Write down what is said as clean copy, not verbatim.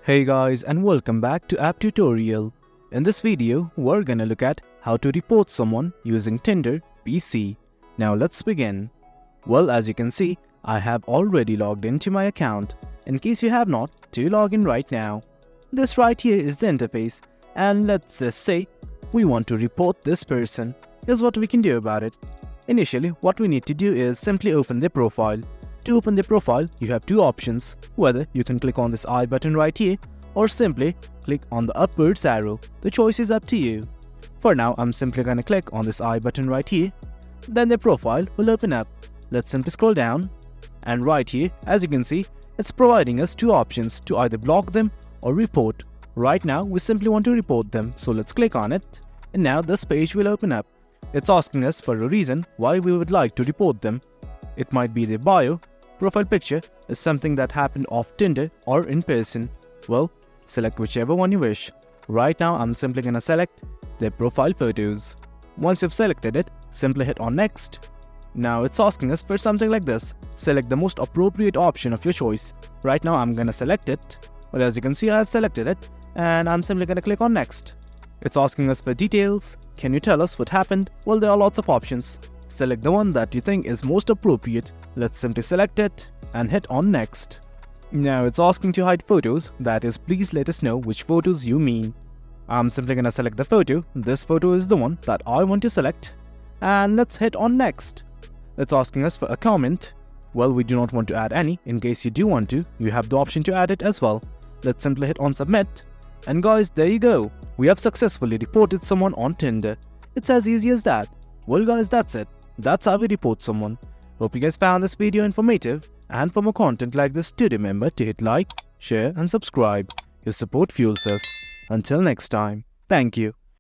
Hey guys, and welcome back to App Tutorial. In this video, we're gonna look at how to report someone using Tinder PC. Now let's begin. Well, as you can see, I have already logged into my account. In case you have not, do log in right now. This right here is the interface, and let's just say we want to report this person. Here's what we can do about it. Initially, what we need to do is simply open their profile. To open the profile, you have two options, whether you can click on this I button right here or simply click on the upwards arrow. The choice is up to you. For now, I'm simply gonna click on this I button right here. Then the profile will open up. Let's simply scroll down, and right here, as you can see, it's providing us two options to either block them or report. Right now, we simply want to report them, so let's click on it, and now this page will open up. It's asking us for a reason why we would like to report them. It might be their bio, profile picture is something that happened off Tinder or in person. Well, select whichever one you wish. Right now, I'm simply gonna select their profile photos. Once you've selected it, simply hit on next. Now it's asking us for something like this. Select the most appropriate option of your choice. Right now, I'm gonna select it. Well, as you can see, I have selected it, and I'm simply gonna click on next. It's asking us for details. Can you tell us what happened? Well, there are lots of options. Select the one that you think is most appropriate. Let's simply select it and hit on next. Now it's asking to hide photos, that is, please let us know which photos you mean. I'm simply gonna select the photo. This photo is the one that I want to select, and let's hit on next. It's asking us for a comment. Well, we do not want to add any. In case you do want to, you have the option to add it as well. Let's simply hit on submit. And guys, there you go. We have successfully reported someone on Tinder. It's as easy as that. Well guys, that's it. That's how we report someone. Hope you guys found this video informative, and for more content like this, do remember to hit like, share and subscribe. Your support fuels us. Until next time, thank you.